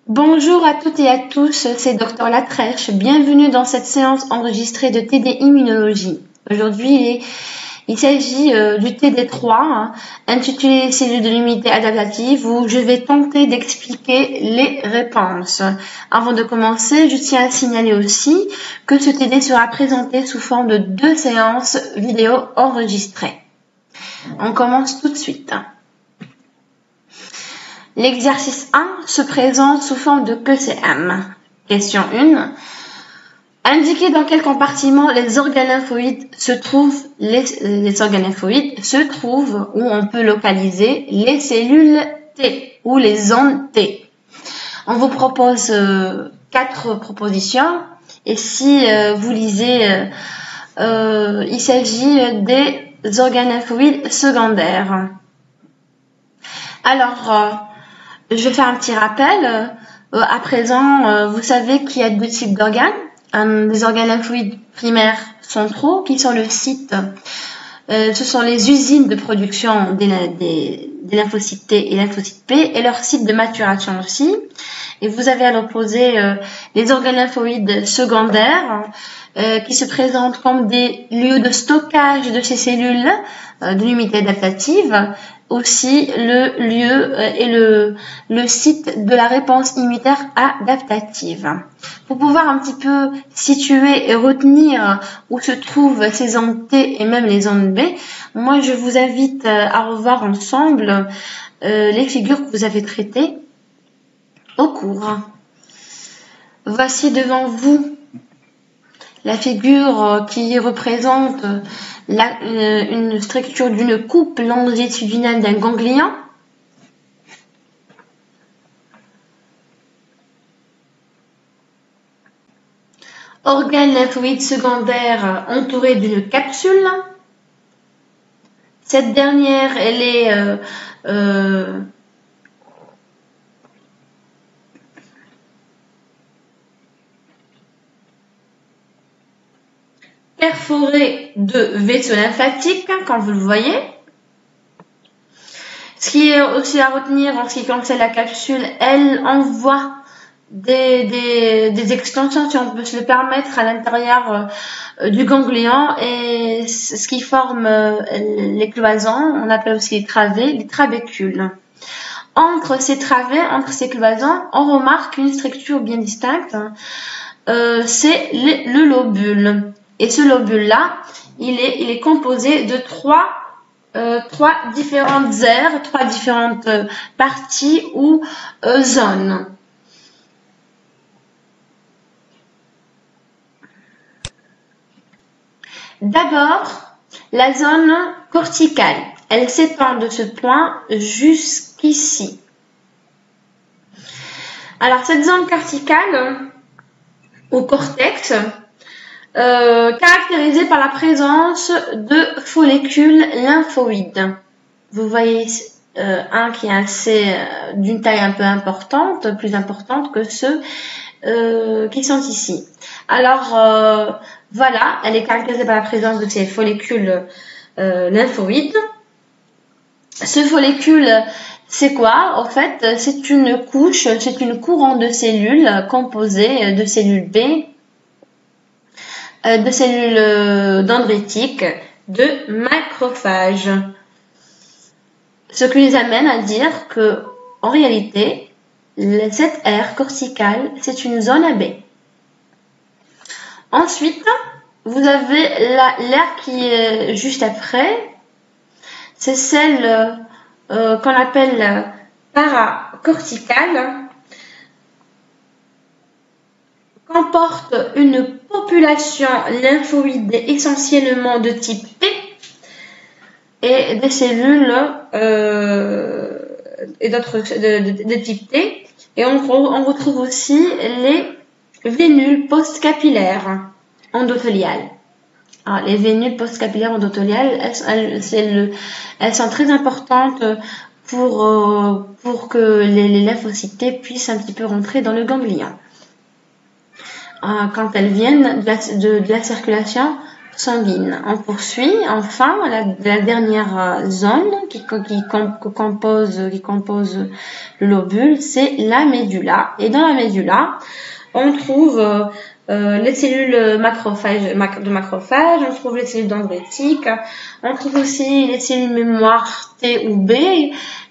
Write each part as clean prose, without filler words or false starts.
Bonjour à toutes et à tous, c'est Dr Latrèche. Bienvenue dans cette séance enregistrée de TD Immunologie. Aujourd'hui, il s'agit du TD3, intitulé Cellules de l'immunité adaptative, où je vais tenter d'expliquer les réponses. Avant de commencer, je tiens à signaler aussi que ce TD sera présenté sous forme de 2 séances vidéo enregistrées. On commence tout de suite. L'exercice 1 se présente sous forme de QCM. Question 1. Indiquez dans quel compartiment les organes lymphoïdes se trouvent, les organes lymphoïdes se trouvent, où on peut localiser les cellules T ou les zones T. On vous propose 4 propositions et si vous lisez, il s'agit des organes lymphoïdes secondaires. Alors, je vais faire un petit rappel. À présent, vous savez qu'il y a 2 types d'organes. Des organes lymphoïdes primaires centraux qui sont le site. Ce sont les usines de production des lymphocytes T et lymphocytes P et leur site de maturation aussi. Et vous avez à l'opposé les organes lymphoïdes secondaires qui se présentent comme des lieux de stockage de ces cellules de l'immunité adaptative, aussi le lieu et le site de la réponse immunitaire adaptative. Pour pouvoir un petit peu situer et retenir où se trouvent ces zones T et même les zones B, moi je vous invite à revoir ensemble les figures que vous avez traitées au cours. Voici devant vous la figure qui représente une structure d'une coupe longitudinale d'un ganglion. Organe lymphoïde secondaire entouré d'une capsule. Cette dernière, elle est perforée de vaisseaux lymphatiques, comme vous le voyez. Ce qui est aussi à retenir en ce qui concerne la capsule, elle envoie des extensions, si on peut se le permettre, à l'intérieur du ganglion, et ce qui forme les cloisons, on appelle aussi les travées, les trabécules. Entre ces travées, entre ces cloisons, on remarque une structure bien distincte, c'est le lobule. Et ce lobule-là, il est composé de trois différentes aires, 3 différentes parties ou zones. D'abord, la zone corticale. Elle s'étend de ce point jusqu'ici. Alors, cette zone corticale, au cortex, caractérisée par la présence de follicules lymphoïdes. Vous voyez un qui est d'une taille un peu importante, plus importante que ceux qui sont ici. Alors, voilà, elle est caractérisée par la présence de ces follicules lymphoïdes. Ce follicule, c'est quoi? En fait, c'est une couche, c'est une couronne de cellules composée de cellules B, de cellules dendritiques, de macrophages. Ce qui nous amène à dire que, en réalité, cette aire corticale, c'est une zone AB. Ensuite, vous avez l'aire qui est juste après, c'est celle qu'on appelle paracorticale, comporte une population lymphoïde essentiellement de type P et des cellules et d'autres de type T. Et on retrouve aussi les vénules postcapillaires endothéliales. Alors, les vénules postcapillaires endothéliales, elles sont très importantes pour que les lymphocytes T puissent un petit peu rentrer dans le ganglion. Quand elles viennent de la circulation sanguine. On poursuit enfin la dernière zone qui compose le lobule, c'est la médulla. Et dans la médulla, on trouve les cellules de macrophages, on trouve les cellules dendritiques, on trouve aussi les cellules mémoire T ou B,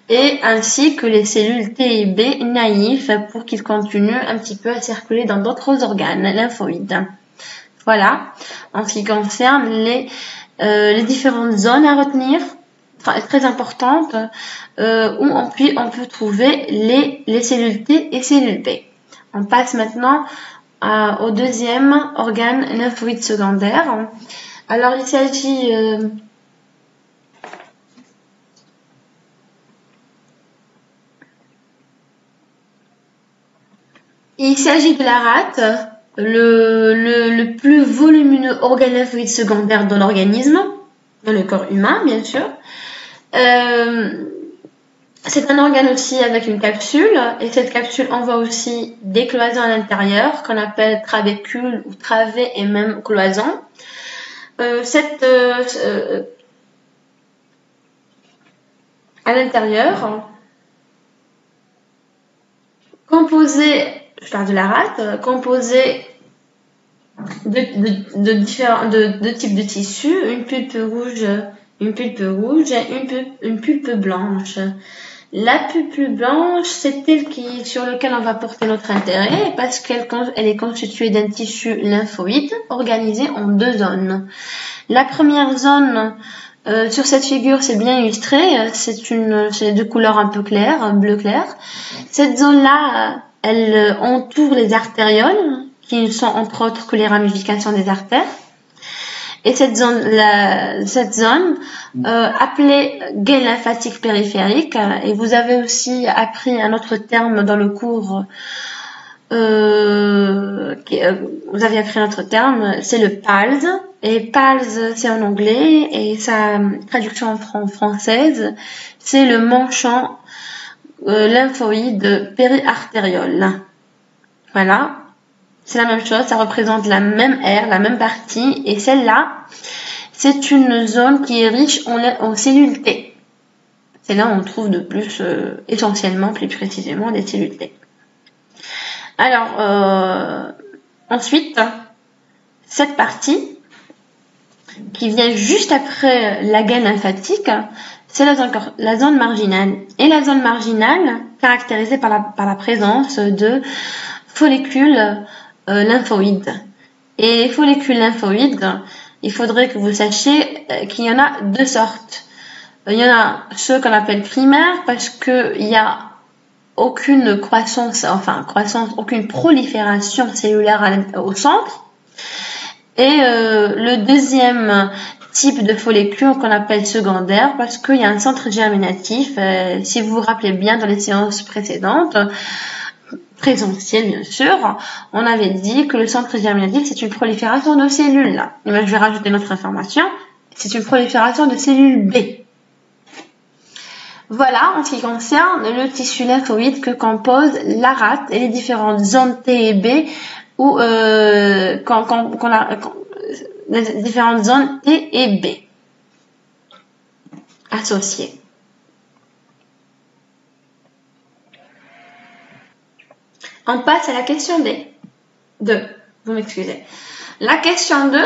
et ainsi que les cellules T et B naïfs pour qu'ils continuent un petit peu à circuler dans d'autres organes lymphoïdes. Voilà, en ce qui concerne les différentes zones à retenir, très importantes, où on peut trouver les cellules T et cellules B. On passe maintenant au deuxième organe lymphoïde secondaire. Alors, il s'agit de la rate, le plus volumineux organe lymphoïde secondaire dans l'organisme, dans le corps humain, bien sûr. C'est un organe aussi avec une capsule, et cette capsule envoie aussi des cloisons à l'intérieur, qu'on appelle trabécule ou travée et même cloison. À l'intérieur, je parle de la rate, composée de types de tissus, une pulpe rouge et une pulpe blanche. La pulpe blanche, c'est elle sur lequel on va porter notre intérêt parce qu'elle est constituée d'un tissu lymphoïde organisé en deux zones. La première zone, sur cette figure, c'est bien illustré, c'est de couleur un peu claire, bleu clair. Cette zone-là, elle entoure les artérioles, qui ne sont entre autres que les ramifications des artères. Et cette zone appelée gaine lymphatique périphérique, et vous avez aussi appris un autre terme dans le cours, vous avez appris un autre terme, c'est le PALS, et PALS c'est en anglais, et sa traduction en française, c'est le manchon lymphoïde périartériole. Voilà. C'est la même chose, ça représente la même aire, la même partie, et celle-là, c'est une zone qui est riche en cellules T. C'est là où on trouve de plus, essentiellement, plus précisément, des cellules T. Alors, ensuite, cette partie, qui vient juste après la gaine lymphatique, c'est la zone marginale. Et la zone marginale, caractérisée par la présence de follicules lymphoïdes. Et les follicules lymphoïdes, il faudrait que vous sachiez qu'il y en a deux sortes. Il y en a ceux qu'on appelle primaires parce qu'il n'y a aucune aucune prolifération cellulaire au centre. Et le deuxième type de follicule qu'on appelle secondaire parce qu'il y a un centre germinatif. Si vous vous rappelez bien dans les séances précédentes, présentiel bien sûr, on avait dit que le centre germinatif c'est une prolifération de cellules. Et bien, je vais rajouter notre information, c'est une prolifération de cellules B. Voilà en ce qui concerne le tissu lymphoïde que compose la rate et les différentes zones T et B ou les différentes zones T et B associées. On passe à la question 2. Vous m'excusez. La question 2,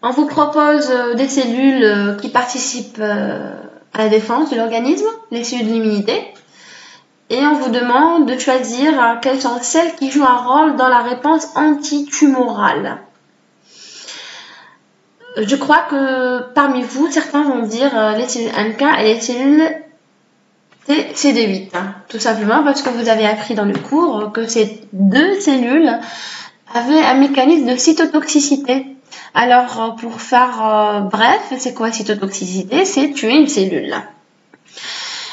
on vous propose des cellules qui participent à la défense de l'organisme, les cellules de l'immunité, et on vous demande de choisir quelles sont celles qui jouent un rôle dans la réponse antitumorale. Je crois que parmi vous, certains vont dire les cellules NK et les cellules CD8, tout simplement parce que vous avez appris dans le cours que ces deux cellules avaient un mécanisme de cytotoxicité. Alors, pour faire bref, c'est quoi cytotoxicité? C'est tuer une cellule.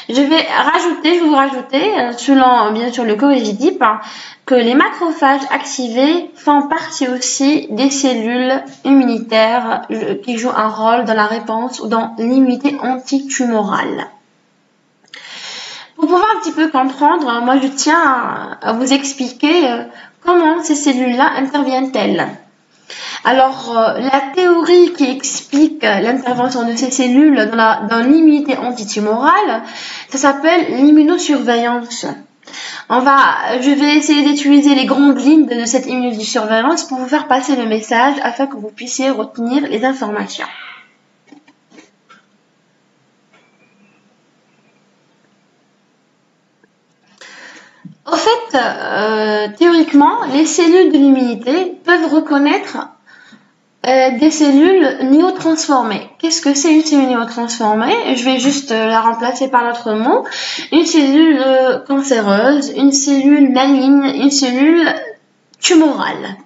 Je vais vous rajouter, selon bien sûr le coégitype, que les macrophages activés font partie aussi des cellules immunitaires qui jouent un rôle dans la réponse ou dans l'immunité antitumorale. Pour pouvoir un petit peu comprendre, moi je tiens à vous expliquer comment ces cellules-là interviennent-elles. Alors, la théorie qui explique l'intervention de ces cellules dans l'immunité antitumorale, ça s'appelle l'immunosurveillance. Je vais essayer d'utiliser les grandes lignes de cette immunosurveillance pour vous faire passer le message afin que vous puissiez retenir les informations. Au fait, théoriquement, les cellules de l'immunité peuvent reconnaître des cellules néotransformées. Qu'est-ce que c'est une cellule néotransformée? Je vais juste la remplacer par notre mot. Une cellule cancéreuse, une cellule maligne, une cellule tumorale.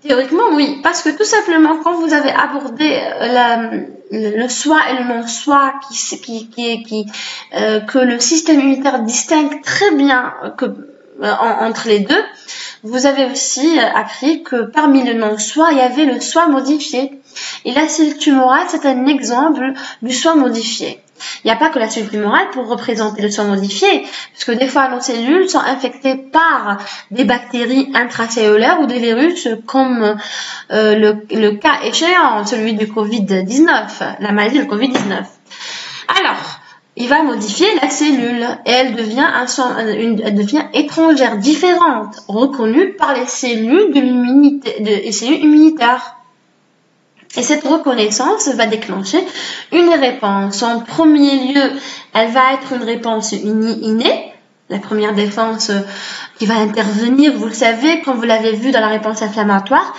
Théoriquement, oui, parce que tout simplement, quand vous avez abordé le soi et le non-soi, que le système immunitaire distingue très bien entre les deux, vous avez aussi appris que parmi le non-soi, il y avait le soi modifié. Et la cellule tumorale, c'est un exemple du soi modifié. Il n'y a pas que la cellule tumorale pour représenter le soi modifié, parce que des fois, nos cellules sont infectées par des bactéries intracellulaires ou des virus, comme le cas échéant, celui du Covid-19, la maladie du Covid-19. Alors, il va modifier la cellule et elle devient étrangère, différente, reconnue par les cellules les cellules immunitaires. Et cette reconnaissance va déclencher une réponse. En premier lieu, elle va être une réponse innée, la première défense qui va intervenir, vous le savez, comme vous l'avez vu dans la réponse inflammatoire,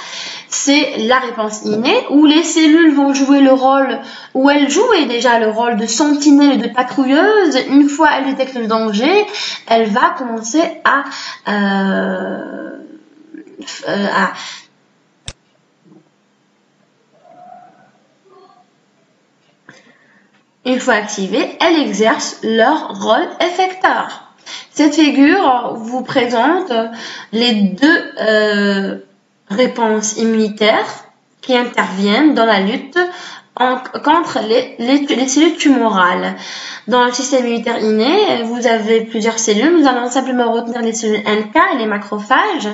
c'est la réponse innée, où les cellules vont jouer le rôle, où elles jouaient déjà le rôle de sentinelle et de patrouilleuse. Une fois elles détectent le danger, elle va commencer une fois activées, elles exercent leur rôle effecteur. Cette figure vous présente les deux réponses immunitaires qui interviennent dans la lutte contre les cellules tumorales. Dans le système immunitaire inné, vous avez plusieurs cellules. Nous allons simplement retenir les cellules NK et les macrophages.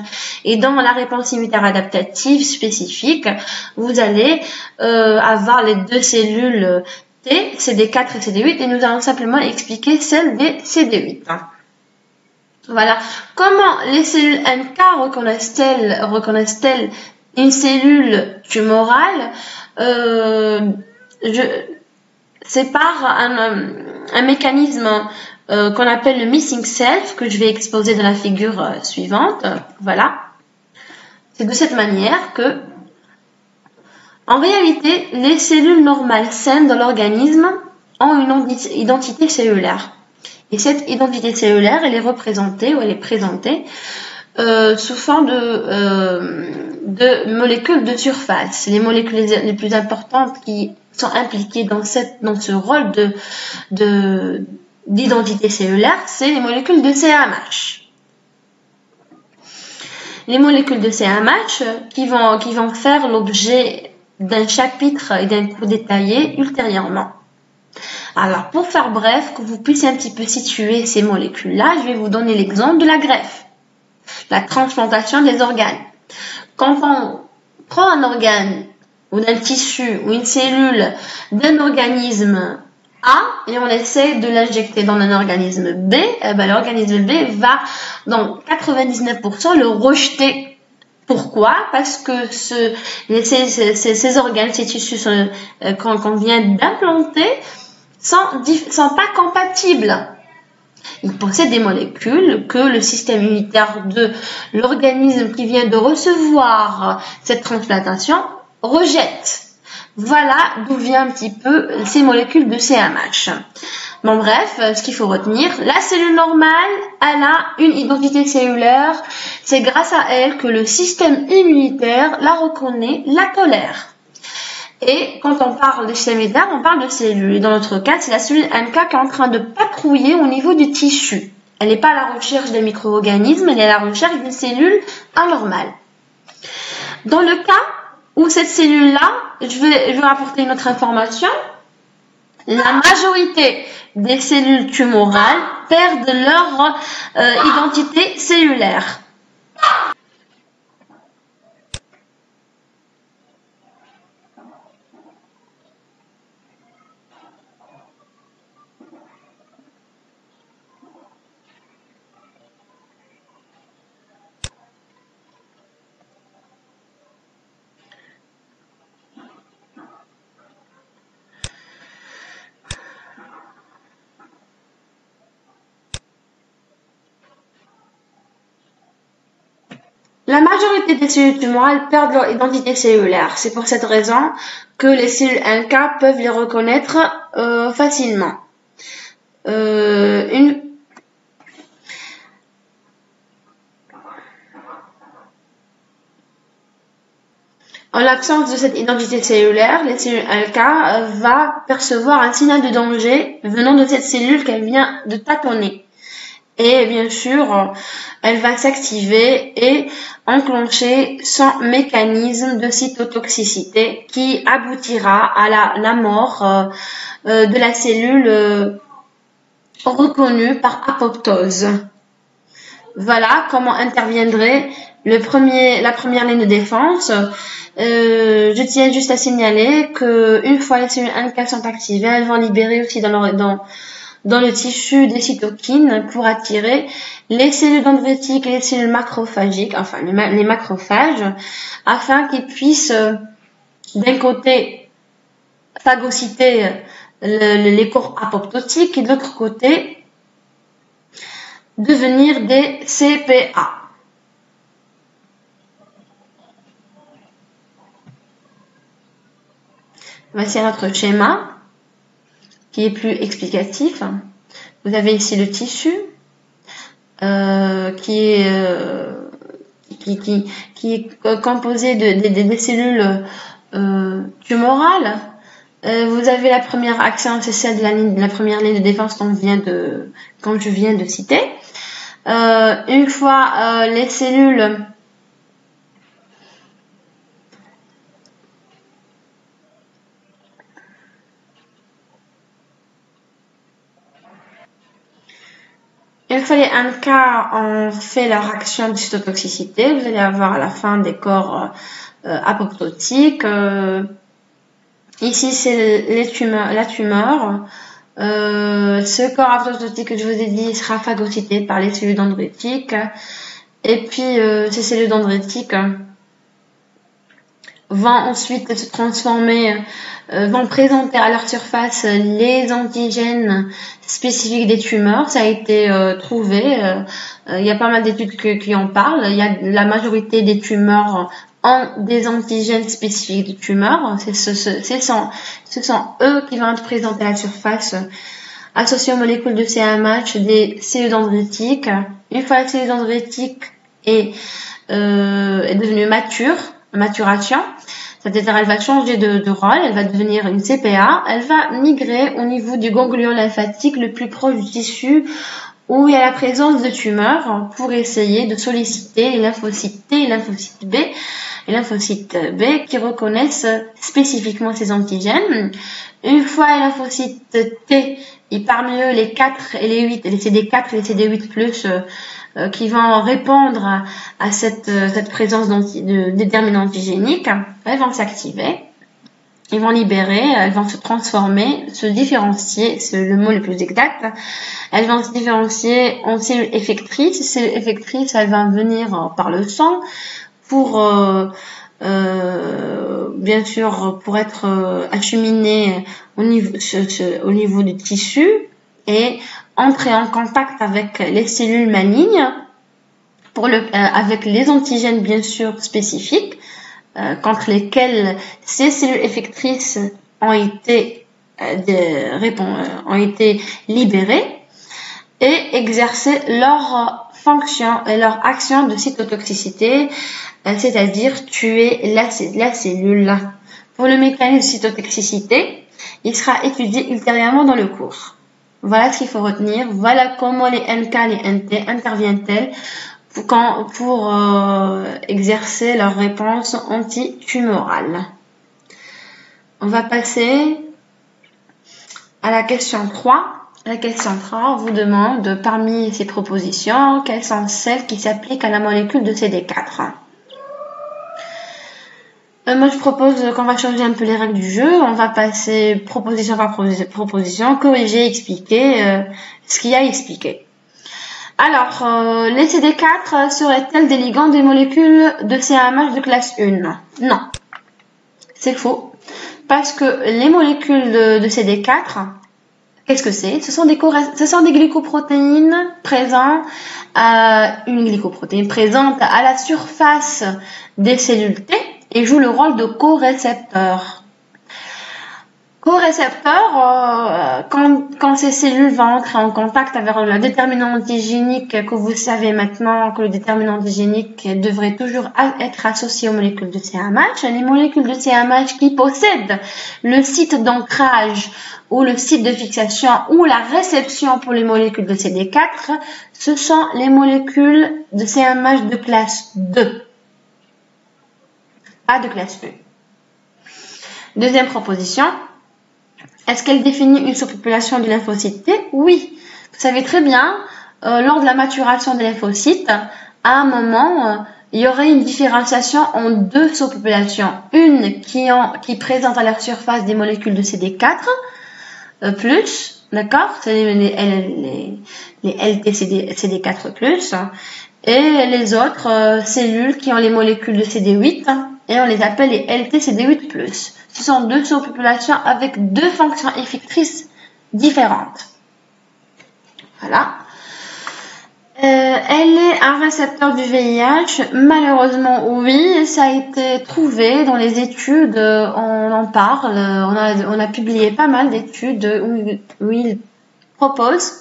Et dans la réponse immunitaire adaptative spécifique, vous allez avoir les deux cellules T, CD4 et CD8, et nous allons simplement expliquer celle des CD8. Voilà. Comment les cellules NK reconnaissent-elles une cellule tumorale? C'est par un mécanisme qu'on appelle le missing self, que je vais exposer dans la figure suivante. Voilà. C'est de cette manière que, en réalité, les cellules normales saines dans l'organisme ont une identité cellulaire. Et cette identité cellulaire, elle est représentée ou elle est présentée sous forme de molécules de surface. Les molécules les plus importantes qui sont impliquées dans ce rôle d'identité cellulaire, c'est les molécules de CMH. Les molécules de CMH qui vont faire l'objet d'un chapitre et d'un cours détaillé ultérieurement. Alors, pour faire bref, que vous puissiez un petit peu situer ces molécules-là, je vais vous donner l'exemple de la greffe, la transplantation des organes. Quand on prend un organe ou un tissu ou une cellule d'un organisme A et on essaie de l'injecter dans un organisme B, l'organisme B va, dans 99%, le rejeter. Pourquoi? Parce que ces organes, ces tissus qu'on vient d'implanter sont pas compatibles. Ils possèdent des molécules que le système immunitaire de l'organisme qui vient de recevoir cette transplantation rejette. Voilà d'où vient un petit peu ces molécules de CMH. Bon bref, ce qu'il faut retenir, la cellule normale, elle a une identité cellulaire. C'est grâce à elle que le système immunitaire la reconnaît, la tolère. Et quand on parle de système immunitaire, on parle de cellules. Dans notre cas, c'est la cellule NK qui est en train de patrouiller au niveau du tissu. Elle n'est pas à la recherche des micro-organismes, elle est à la recherche d'une cellule anormale. Dans le cas où cette cellule-là, je vais apporter une autre information, la majorité des cellules tumorales perdent leur identité cellulaire. La majorité des cellules tumorales perdent leur identité cellulaire. C'est pour cette raison que les cellules NK peuvent les reconnaître facilement. En l'absence de cette identité cellulaire, les cellules NK vont percevoir un signal de danger venant de cette cellule qu'elle vient de tâtonner. Et bien sûr, elle va s'activer et enclencher son mécanisme de cytotoxicité qui aboutira à la mort de la cellule reconnue par apoptose. Voilà comment interviendrait la première ligne de défense. Je tiens juste à signaler que une fois les cellules NK sont activées, elles vont libérer aussi dans le tissu des cytokines pour attirer les cellules dendritiques et les cellules macrophagiques, enfin les macrophages, afin qu'ils puissent d'un côté phagocyter les corps apoptotiques et de l'autre côté devenir des CPA. Voici notre schéma qui est plus explicatif. Vous avez ici le tissu qui est composé des cellules tumorales. Vous avez la première action, c'est celle de la première ligne de défense comme je viens de citer. Une fois les cellules Une fois les NK ont fait leur action de cytotoxicité, vous allez avoir à la fin des corps apoptotiques. Ici, c'est la tumeur. Ce corps apoptotique que je vous ai dit sera phagocyté par les cellules dendritiques. Et puis, ces cellules dendritiques vont ensuite se transformer, vont présenter à leur surface les antigènes spécifiques des tumeurs. Ça a été trouvé. Il y a pas mal d'études qui en parlent. La majorité des tumeurs ont des antigènes spécifiques de tumeurs. Ce sont eux qui vont être présentés à la surface associés aux molécules de CMH des cellules dendritiques. Une fois la cellule dendritique est devenue maturation, c'est-à-dire elle va changer de rôle, elle va devenir une CPA, elle va migrer au niveau du ganglion lymphatique le plus proche du tissu où il y a la présence de tumeurs pour essayer de solliciter les lymphocytes T et lymphocytes B et lymphocytes B qui reconnaissent spécifiquement ces antigènes. Une fois les lymphocytes T, et parmi eux les 4 et les 8, les CD4 et les CD8+, qui vont répondre à cette présence de déterminants antigéniques, elles vont s'activer, ils vont libérer, elles vont se transformer, se différencier, c'est le mot le plus exact, elles vont se différencier en cellules effectrices. Ces cellules effectrices, elles vont venir par le sang pour bien sûr pour être acheminées au niveau du tissu et entrer en contact avec les cellules malignes avec les antigènes bien sûr spécifiques contre lesquels ces cellules effectrices ont été libérées et exercer leur fonction et leur action de cytotoxicité, c'est-à-dire tuer la cellule. Pour le mécanisme de cytotoxicité, il sera étudié ultérieurement dans le cours. Voilà ce qu'il faut retenir. Voilà comment les NK, les NT interviennent-elles pour exercer leur réponse antitumorale. On va passer à la question 3. La question 3 vous demande, parmi ces propositions, quelles sont celles qui s'appliquent à la molécule de CD4. Moi, je propose qu'on va changer un peu les règles du jeu. On va passer proposition par proposition, corriger, expliquer ce qu'il y a à expliquer. Alors, les CD4 seraient-elles des ligands des molécules de CAMH de classe 1? Non, c'est faux. Parce que les molécules de CD4, Qu'est-ce que c'est? Ce sont des glycoprotéines présentes, une glycoprotéine présente à la surface des cellules T et joue le rôle de corécepteur. Co-récepteur, quand ces cellules vont entrer en contact avec le déterminant antigénique, que vous savez maintenant que le déterminant antigénique devrait toujours être associé aux molécules de CMH, les molécules de CMH qui possèdent le site d'ancrage ou le site de fixation ou la réception pour les molécules de CD4, ce sont les molécules de CMH de classe 2, pas de classe 1. Deuxième proposition. Est-ce qu'elle définit une sous-population de lymphocytes T? Oui. Vous savez très bien, lors de la maturation des lymphocytes, à un moment, il y aurait une différenciation en deux sous-populations. Une qui présente à leur surface des molécules de CD4+, d'accord? C'est les LTCD4+, et les autres cellules qui ont les molécules de CD8, et on les appelle les LTCD8+. Ce sont deux sous-populations avec deux fonctions effectrices différentes. Voilà. Elle est un récepteur du VIH. Malheureusement, oui, ça a été trouvé dans les études. On en parle. On a publié pas mal d'études où il propose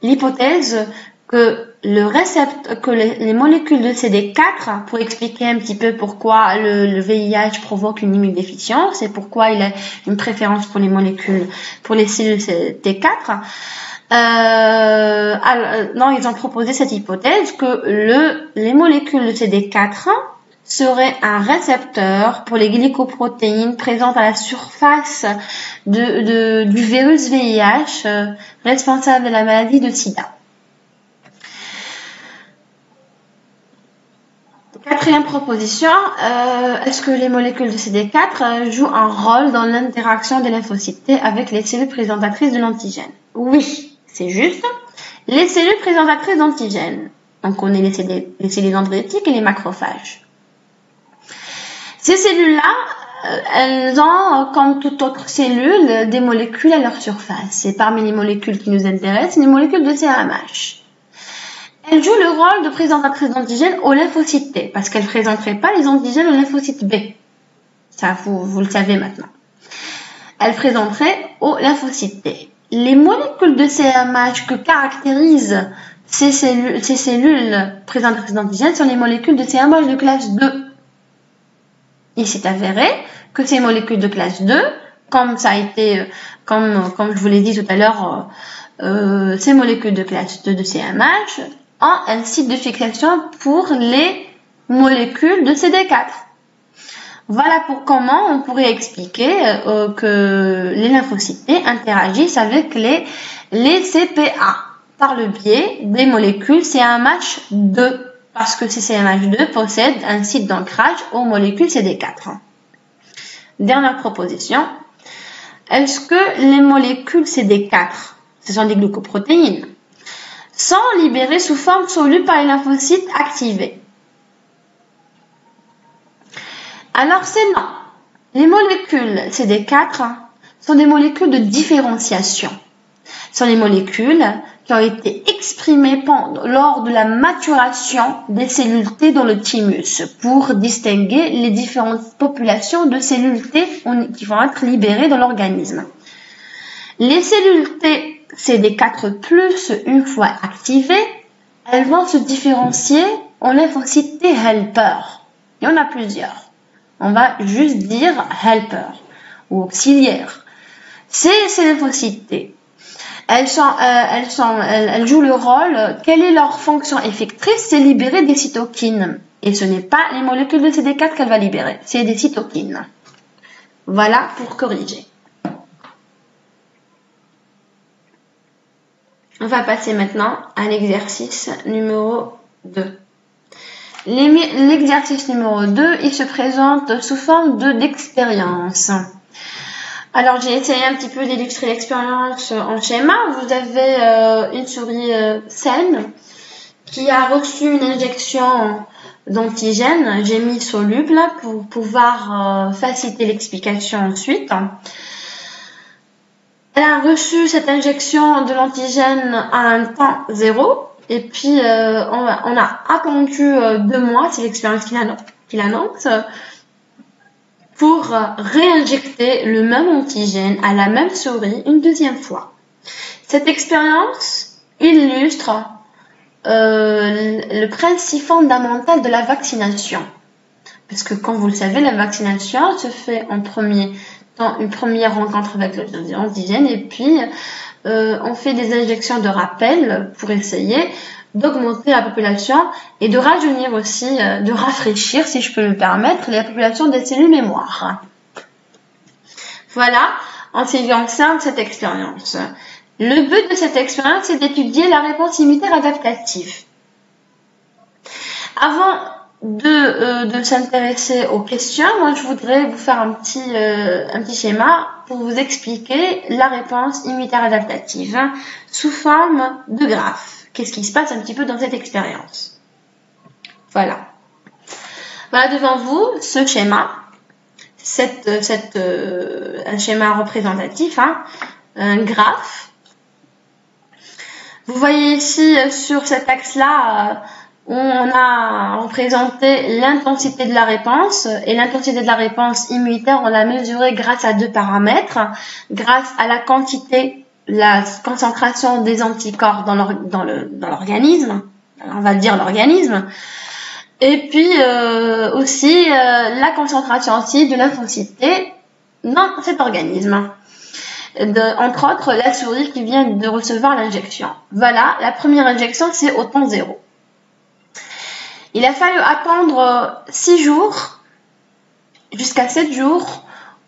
l'hypothèse que les molécules de CD4, pour expliquer un petit peu pourquoi le VIH provoque une immunodéficience et pourquoi il a une préférence pour les molécules, pour les cellules T4, non, ils ont proposé cette hypothèse que les molécules de CD4 seraient un récepteur pour les glycoprotéines présentes à la surface du virus VIH responsable de la maladie de SIDA. Quatrième proposition, est-ce que les molécules de CD4 jouent un rôle dans l'interaction des lymphocytes T avec les cellules présentatrices de l'antigène? Oui, c'est juste. Les cellules présentatrices d'antigène, on connaît les cellules dendritiques et les macrophages. Ces cellules-là, elles ont, comme toute autre cellule, des molécules à leur surface. Et parmi les molécules qui nous intéressent, les molécules de CMH. Elle joue le rôle de présentatrice d'antigènes aux lymphocytes T, parce qu'elle ne présenterait pas les antigènes aux lymphocytes B. Ça, vous le savez maintenant. Elle présenterait aux lymphocytes T. Les molécules de CMH que caractérisent ces cellules présentatrices d'antigènes sont les molécules de CMH de classe 2. Il s'est avéré que ces molécules de classe 2, comme ça a été, comme je vous l'ai dit tout à l'heure, ces molécules de classe 2 de CMH ont un site de fixation pour les molécules de CD4. Voilà comment on pourrait expliquer que les lymphocytes T interagissent avec les CPA par le biais des molécules CMH2, parce que ces CMH2 possèdent un site d'ancrage aux molécules CD4. Dernière proposition. Est-ce que les molécules CD4, ce sont des glycoprotéines, sont libérées sous forme soluble par les lymphocytes activés? Alors c'est non. Les molécules CD4 sont des molécules de différenciation. Ce sont les molécules qui ont été exprimées lors de la maturation des cellules T dans le thymus pour distinguer les différentes populations de cellules T qui vont être libérées dans l'organisme. Les cellules T CD4+, une fois activées, elles vont se différencier en lymphocytes T helper. Il y en a plusieurs. On va juste dire helper ou auxiliaire. Ces lymphocytes T, elles jouent le rôle, quelle est leur fonction effectrice? C'est libérer des cytokines. Et ce n'est pas les molécules de CD4 qu'elle va libérer, c'est des cytokines. Voilà pour corriger. On va passer maintenant à l'exercice numéro 2. L'exercice numéro 2, il se présente sous forme d'expérience. Alors, j'ai essayé un petit peu d'illustrer l'expérience en schéma. Vous avez une souris saine qui a reçu une injection d'antigène. J'ai mis soluble pour pouvoir faciliter l'explication ensuite. Elle a reçu cette injection de l'antigène à un temps 0. Et puis, on a attendu 2 mois, c'est l'expérience qu'il annonce, pour réinjecter le même antigène à la même souris une deuxième fois. Cette expérience illustre le principe fondamental de la vaccination. Parce que, comme vous le savez, la vaccination se fait en premier temps, une première rencontre avec l'antigène, et puis on fait des injections de rappel pour essayer d'augmenter la population et de rajeunir aussi, de rafraîchir, si je peux me permettre, la population des cellules mémoire. Voilà, en ce qui concerne cette expérience. Le but de cette expérience est d'étudier la réponse immunitaire adaptative. Avant de s'intéresser aux questions, moi je voudrais vous faire un petit schéma pour vous expliquer la réponse immunitaire adaptative sous forme de graphe. Qu'est-ce qui se passe un petit peu dans cette expérience? Voilà. Voilà devant vous ce schéma, un schéma représentatif, un graphe. Vous voyez ici sur cet axe-là, on a représenté l'intensité de la réponse, et l'intensité de la réponse immunitaire, on l'a mesurée grâce à 2 paramètres, grâce à la quantité, la concentration des anticorps dans l'organisme, on va dire l'organisme, et puis aussi la concentration aussi de l'intensité dans cet organisme. Entre autres, la souris qui vient de recevoir l'injection. Voilà, la première injection, c'est au temps 0. Il a fallu attendre 6 jours, jusqu'à 7 jours,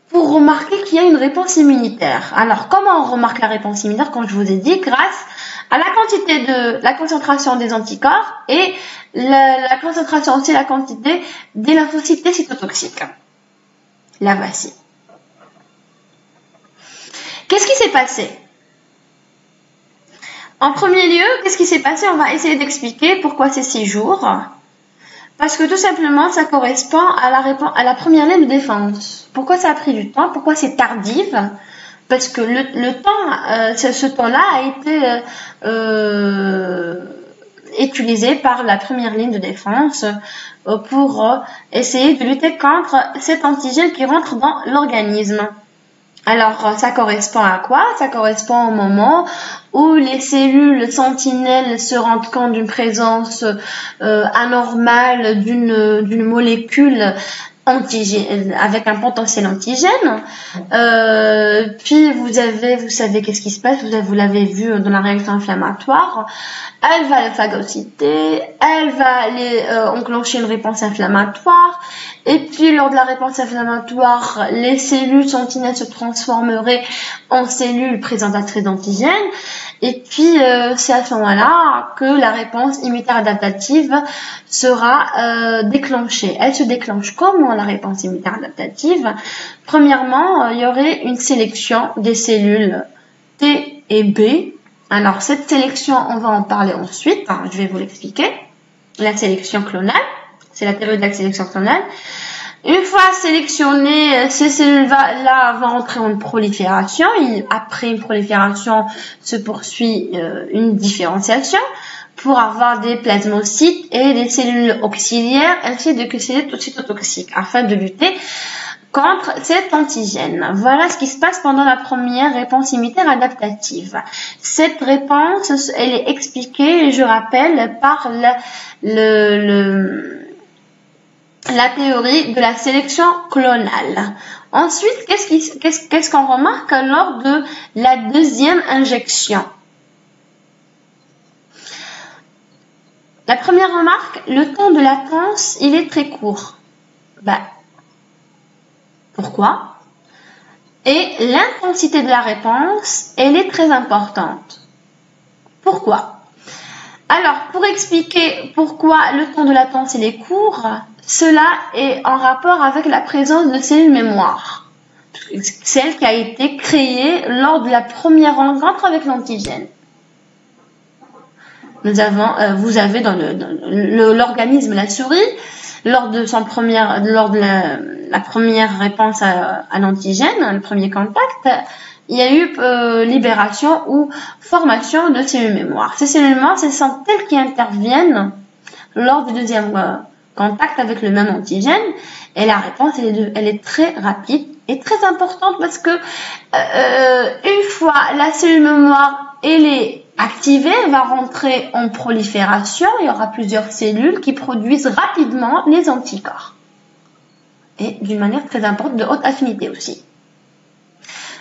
pour remarquer qu'il y a une réponse immunitaire. Alors, comment on remarque la réponse immunitaire? Comme je vous ai dit, grâce à la quantité la concentration des anticorps et la concentration aussi, la quantité des lymphocytes cytotoxiques. La voici. Qu'est-ce qui s'est passé? En premier lieu, qu'est-ce qui s'est passé? On va essayer d'expliquer pourquoi c'est 6 jours. Parce que tout simplement, ça correspond à la première ligne de défense. Pourquoi ça a pris du temps? Pourquoi c'est tardif? Parce que ce temps-là a été utilisé par la première ligne de défense pour essayer de lutter contre cet antigène qui rentre dans l'organisme. Alors, ça correspond à quoi? Ça correspond au moment où les cellules sentinelles se rendent compte d'une présence anormale d'une molécule antigène, avec un potentiel antigène. Puis vous savez qu'est-ce qui se passe, vous l'avez vu dans la réaction inflammatoire. Elle va le phagocyter, elle va enclencher une réponse inflammatoire, et puis lors de la réponse inflammatoire, les cellules sentinelles se transformeraient en cellules présentatrices d'antigènes, et puis c'est à ce moment-là que la réponse immunitaire adaptative sera déclenchée. Elle se déclenche comment, la réponse immunitaire adaptative? Premièrement, il y aurait une sélection des cellules T et B. Alors, cette sélection, on va en parler ensuite, je vais vous l'expliquer. La sélection clonale, c'est la théorie de la sélection clonale. Une fois sélectionnées, ces cellules-là vont entrer en prolifération. Et après une prolifération, se poursuit une différenciation pour avoir des plasmocytes et des cellules auxiliaires ainsi que des cellules cytotoxiques afin de lutter contre cet antigène. Voilà ce qui se passe pendant la première réponse immunitaire adaptative. Cette réponse, elle est expliquée, je rappelle, par la théorie de la sélection clonale. Ensuite, qu'est-ce qu'on remarque lors de la deuxième injection? La première remarque, le temps de latence, il est très court. Pourquoi? Et l'intensité de la réponse, elle est très importante. Pourquoi? Alors, pour expliquer pourquoi le temps de latence il est court, cela est en rapport avec la présence de cellules mémoire, celle qui a été créée lors de la première rencontre avec l'antigène. Vous avez dans l'organisme la souris, lors de la première réponse à l'antigène, le premier contact, il y a eu libération ou formation de cellules mémoire. Ces cellules mémoire, ce sont celles qui interviennent lors du deuxième contact avec le même antigène. Et la réponse, elle est très rapide et très importante parce que une fois la cellule mémoire elle est activée, elle va rentrer en prolifération. Il y aura plusieurs cellules qui produisent rapidement les anticorps. Et d'une manière très importante, de haute affinité aussi.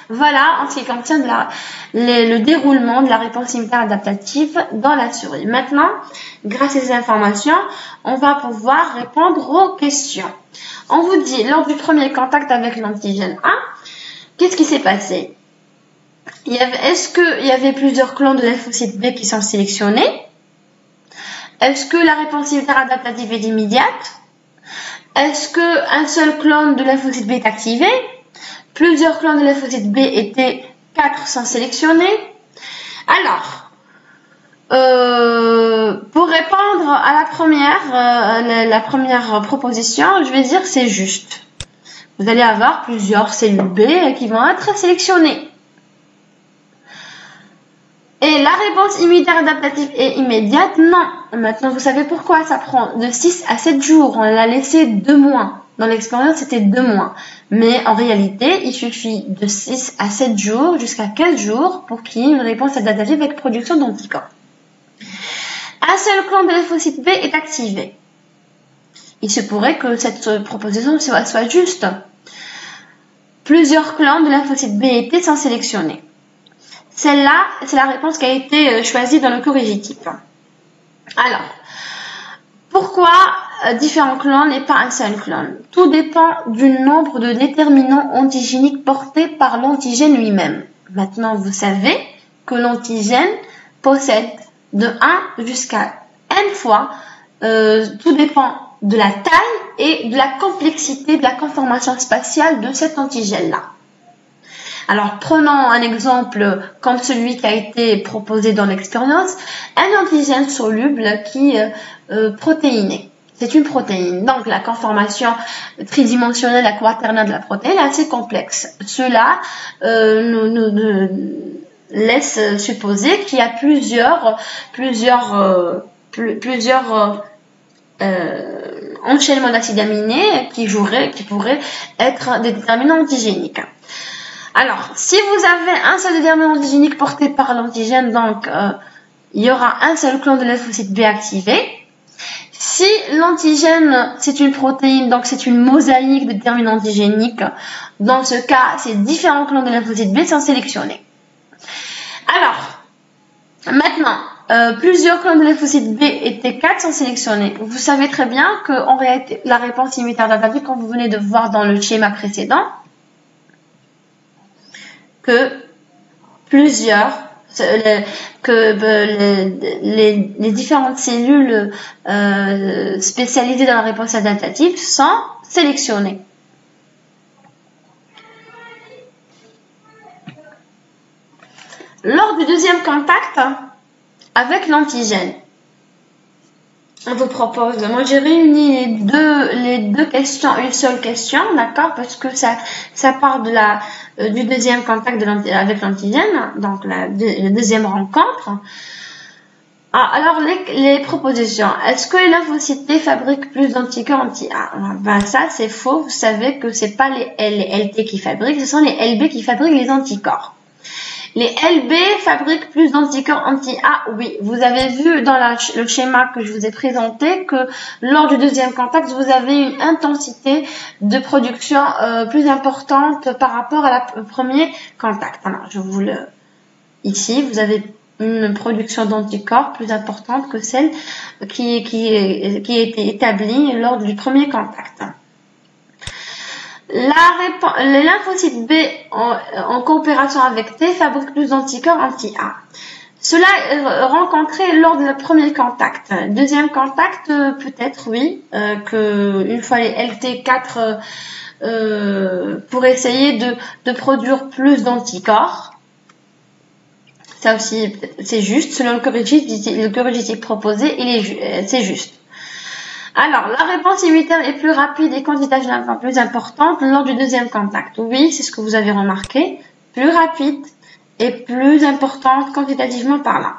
Voilà en ce qui concerne le déroulement de la réponse immunitaire adaptative dans la souris. Maintenant, grâce à ces informations, on va pouvoir répondre aux questions. On vous dit, lors du premier contact avec l'antigène 1, qu'est-ce qui s'est passé? Est-ce qu'il y avait plusieurs clones de lymphocytes B qui sont sélectionnés? Est-ce que la réponse immunitaire adaptative est immédiate? Est-ce qu'un seul clone de lymphocyte B est activé? Plusieurs clones de lymphocyte B étaient 400 sélectionnés. Alors, pour répondre à la première proposition, je vais dire c'est juste. Vous allez avoir plusieurs cellules B qui vont être sélectionnées. Et la réponse immunitaire adaptative est immédiate? Non. Maintenant, vous savez pourquoi? Ça prend de 6 à 7 jours. On l'a laissé 2 mois. Dans l'expérience, c'était 2 mois. Mais en réalité, il suffit de 6 à 7 jours jusqu'à 15 jours pour qu'il y ait une réponse adaptative avec production d'anticorps. Un seul clone de lymphocyte B est activé. Il se pourrait que cette proposition soit juste. Plusieurs clones de lymphocyte B étaient sans sélectionner. Celle-là, c'est la réponse qui a été choisie dans le corrigitif. Alors, pourquoi différents clones et pas un seul clone? Tout dépend du nombre de déterminants antigéniques portés par l'antigène lui-même. Maintenant, vous savez que l'antigène possède de 1 jusqu'à n fois, tout dépend de la taille et de la complexité de la conformation spatiale de cet antigène-là. Alors, prenons un exemple comme celui qui a été proposé dans l'expérience, un antigène soluble qui est protéiné. C'est une protéine. Donc, la conformation tridimensionnelle, la quaternaire de la protéine est assez complexe. Cela nous laisse supposer qu'il y a plusieurs enchaînements d'acides aminés qui pourraient être des déterminants antigéniques. Alors, si vous avez un seul déterminant antigénique porté par l'antigène, donc il y aura un seul clone de lymphocyte B activé. Si l'antigène, c'est une protéine, donc c'est une mosaïque de déterminants antigéniques, dans ce cas, ces différents clones de lymphocyte B sont sélectionnés. Alors, maintenant, plusieurs clones de lymphocyte B étaient 400 sélectionnés. Vous savez très bien qu'en réalité, la réponse immunitaire adaptative, comme vous venez de voir dans le schéma précédent, que les différentes cellules spécialisées dans la réponse adaptative sont sélectionnées. Lors du deuxième contact avec l'antigène, on vous propose, moi j'ai réuni les deux questions, une seule question, d'accord, parce que ça part du deuxième contact avec l'antigène, donc la deuxième rencontre. Alors les propositions, est-ce que les lymphocytes T fabriquent plus d'anticorps anti-A? Ben ça c'est faux, vous savez que c'est pas les LT qui fabriquent, ce sont les LB qui fabriquent les anticorps. Les LB fabriquent plus d'anticorps anti-A, oui. Vous avez vu dans le schéma que je vous ai présenté que lors du deuxième contact, vous avez une intensité de production plus importante par rapport à le premier contact. Alors, ici, vous avez une production d'anticorps plus importante que celle qui a été établie lors du premier contact. Les lymphocytes B en coopération avec T fabriquent plus d'anticorps anti-A. Cela est rencontré lors du premier contact. Deuxième contact, peut-être oui, une fois les LT4 pour essayer de produire plus d'anticorps. Ça aussi, c'est juste. Selon le corrigitif proposé, c'est juste. Alors, la réponse immunitaire est plus rapide et quantitativement plus importante lors du deuxième contact. Oui, c'est ce que vous avez remarqué. plus rapide et plus importante quantitativement parlant.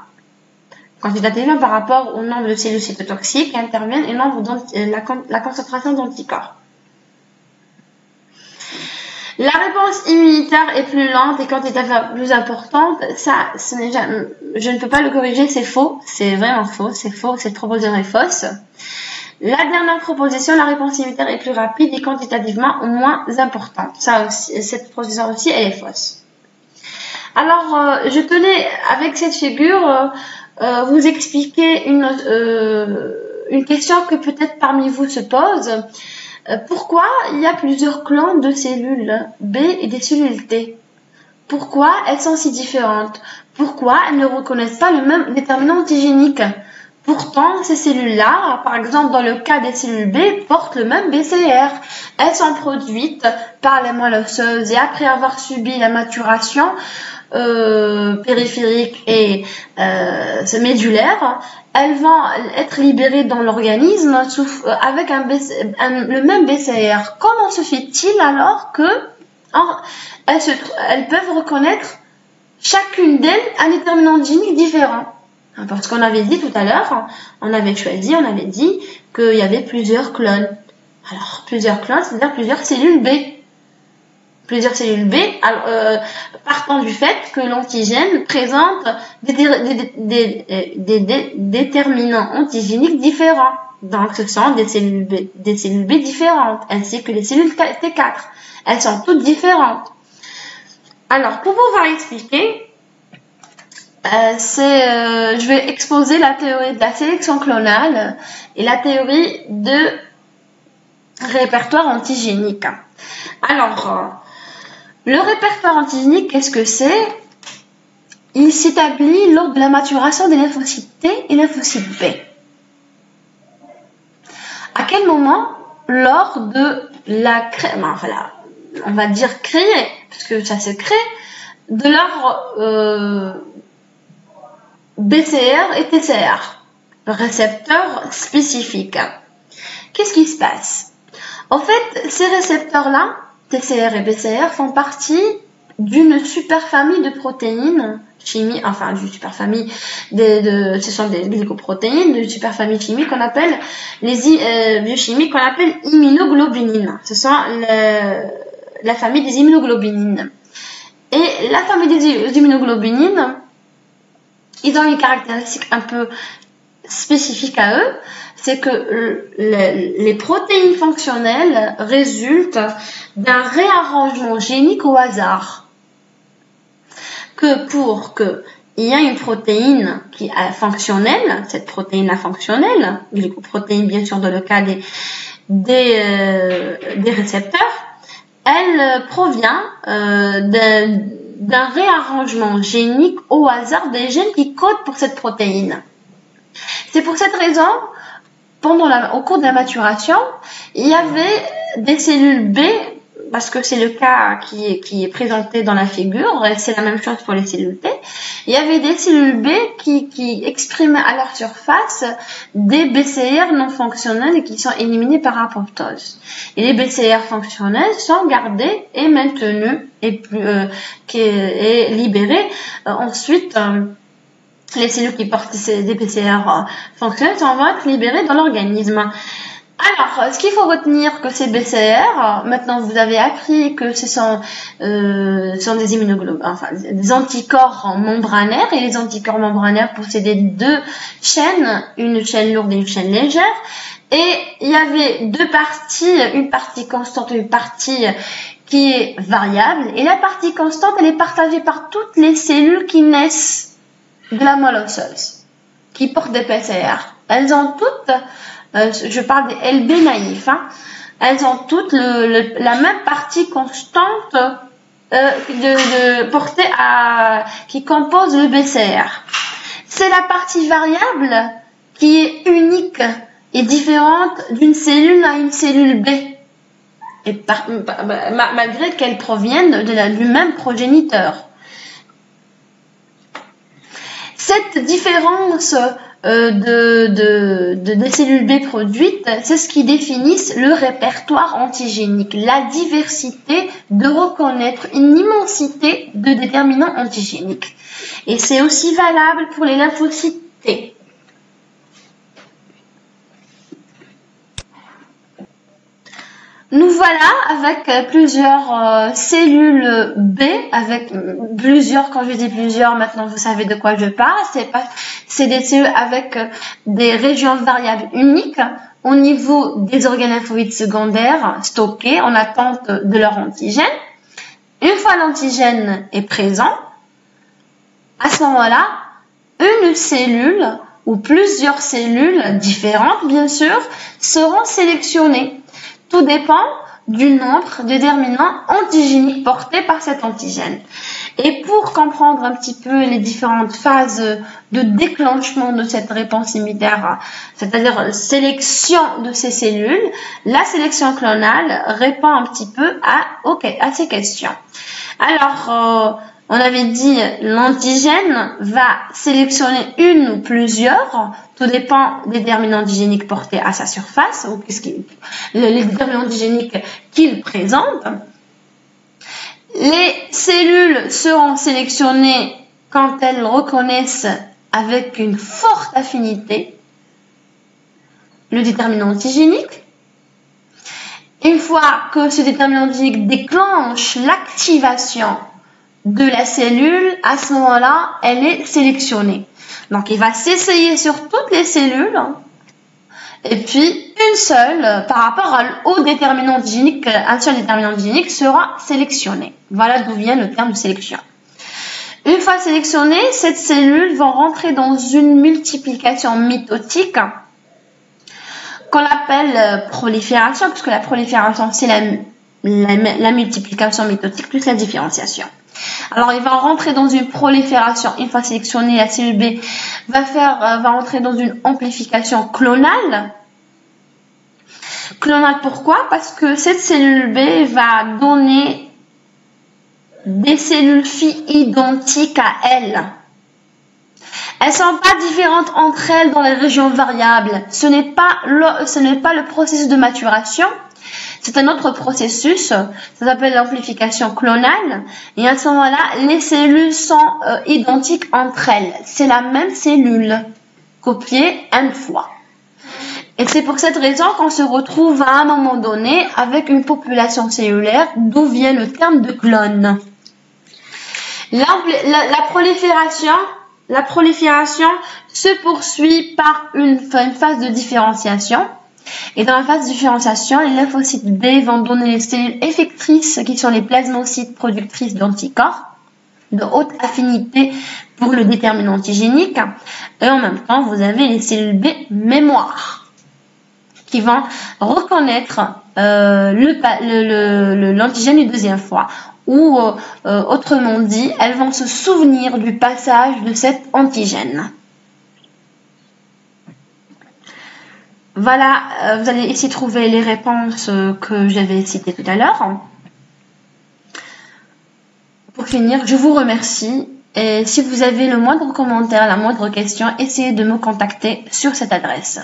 Quantitativement par rapport au nombre de cellules cytotoxiques qui interviennent et nombre la concentration d'anticorps. La réponse immunitaire est plus lente et quantitativement plus importante. Ça, je ne peux pas le corriger, c'est faux. C'est vraiment faux, c'est faux, cette proposition est fausse. La dernière proposition, la réponse immunitaire est plus rapide et quantitativement moins importante. Ça aussi, cette proposition aussi, elle est fausse. Alors, je tenais, avec cette figure, vous expliquer une question que peut-être parmi vous se pose. Pourquoi il y a plusieurs clans de cellules B et des cellules T? Pourquoi elles sont si différentes? Pourquoi elles ne reconnaissent pas le même déterminant antigénique? Pourtant, ces cellules-là, par exemple dans le cas des cellules B, portent le même BCR. Elles sont produites par les moelle osseuse et après avoir subi la maturation périphérique et médulaire, elles vont être libérées dans l'organisme avec le même BCR. Comment se fait-il alors que elles peuvent reconnaître chacune d'elles un déterminant antigénique différent? Parce qu'on avait dit tout à l'heure, on avait dit qu'il y avait plusieurs clones. Alors, plusieurs clones, c'est-à-dire plusieurs cellules B. Plusieurs cellules B, partant du fait que l'antigène présente des déterminants antigéniques différents. Donc, ce sont des cellules B différentes, ainsi que les cellules T4. Elles sont toutes différentes. Alors, pour pouvoir expliquer, je vais exposer la théorie de la sélection clonale et la théorie de répertoire antigénique. Alors, le répertoire antigénique, qu'est-ce que c'est? Il s'établit lors de la maturation des lymphocytes T et lymphocytes B. À quel moment? Lors de la on va dire créer, parce que ça se crée, de leur BCR et TCR, récepteurs spécifiques. Qu'est-ce qui se passe? En fait, ces récepteurs-là, TCR et BCR, font partie d'une superfamille de protéines chimiques, enfin d'une superfamille ce sont des glycoprotéines, d'une superfamille chimique qu'on appelle biochimiques qu'on appelle immunoglobulines. Ce sont la famille des immunoglobulines. Et la famille des immunoglobulines, ils ont une caractéristique un peu spécifique à eux, c'est que les protéines fonctionnelles résultent d'un réarrangement génique au hasard. Que pour qu'il y ait une protéine qui est fonctionnelle, cette protéine-là fonctionnelle, glycoprotéine bien sûr dans le cas des récepteurs, elle provient d'un réarrangement génique au hasard des gènes qui codent pour cette protéine. C'est pour cette raison, au cours de la maturation, il y avait des cellules B, parce que c'est le cas qui est présenté dans la figure, c'est la même chose pour les cellules T. Il y avait des cellules B qui exprimaient à leur surface des BCR non fonctionnels et qui sont éliminés par apoptose. Et les BCR fonctionnels sont gardés et maintenus et libérés. Ensuite, les cellules qui portent des BCR fonctionnels vont être libérées dans l'organisme. Alors, ce qu'il faut retenir que ces BCR, maintenant vous avez appris que ce sont des immunoglobulines, enfin des anticorps membranaires, et les anticorps membranaires possédaient deux chaînes, une chaîne lourde et une chaîne légère, et il y avait deux parties, une partie constante et une partie qui est variable, et la partie constante elle est partagée par toutes les cellules qui naissent de la moelle osseuse, qui portent des PCR. Elles ont toutes je parle des LB naïfs, hein. Elles ont toutes la même partie constante portée qui compose le BCR. C'est la partie variable qui est unique et différente d'une cellule à une cellule B, et malgré qu'elles proviennent du même progéniteur. Cette différence des cellules B produites, c'est ce qui définissent le répertoire antigénique, la diversité de reconnaître une immensité de déterminants antigéniques. Et c'est aussi valable pour les lymphocytes T. Nous voilà avec plusieurs cellules B, avec plusieurs, quand je dis plusieurs, maintenant vous savez de quoi je parle, c'est des cellules avec des régions variables uniques au niveau des organes lymphoïdes secondaires stockés en attente de leur antigène. Une fois l'antigène est présent, à ce moment-là, une cellule ou plusieurs cellules différentes, bien sûr, seront sélectionnées. Tout dépend du nombre de déterminants antigéniques portés par cet antigène. Et pour comprendre un petit peu les différentes phases de déclenchement de cette réponse immunitaire, c'est-à-dire sélection de ces cellules, la sélection clonale répond un petit peu à ces questions. Alors, on avait dit l'antigène va sélectionner une ou plusieurs, tout dépend des déterminants antigéniques portés à sa surface, ou les déterminants antigéniques qu'il présente. Les cellules seront sélectionnées quand elles reconnaissent avec une forte affinité le déterminant antigénique. Une fois que ce déterminant antigénique déclenche l'activation de la cellule, à ce moment-là, elle est sélectionnée. Donc, il va s'essayer sur toutes les cellules, et puis une seule, par rapport au déterminant antigénique, un seul déterminant antigénique sera sélectionné. Voilà d'où vient le terme de sélection. Une fois sélectionnée, cette cellule va rentrer dans une multiplication mitotique qu'on appelle prolifération, puisque la prolifération, c'est la multiplication mitotique plus la différenciation. Alors, il va rentrer dans une prolifération. Une fois sélectionnée, la cellule B va rentrer dans une amplification clonale. Clonale, pourquoi? Parce que cette cellule B va donner des cellules filles identiques à elle. Elles ne sont pas différentes entre elles dans les régions variables. Ce n'est pas le processus de maturation. C'est un autre processus, ça s'appelle l'amplification clonale, et à ce moment-là, les cellules sont identiques entre elles. C'est la même cellule, copiée une fois. Et c'est pour cette raison qu'on se retrouve à un moment donné avec une population cellulaire, d'où vient le terme de clone. La prolifération se poursuit par une phase de différenciation. Et dans la phase de différenciation, les lymphocytes B vont donner les cellules effectrices qui sont les plasmocytes productrices d'anticorps de haute affinité pour le déterminant antigénique. Et en même temps, vous avez les cellules B mémoire qui vont reconnaître l'antigène une deuxième fois. Ou autrement dit, elles vont se souvenir du passage de cet antigène. Voilà, vous allez ici trouver les réponses que j'avais citées tout à l'heure. Pour finir, je vous remercie et si vous avez le moindre commentaire, la moindre question, essayez de me contacter sur cette adresse.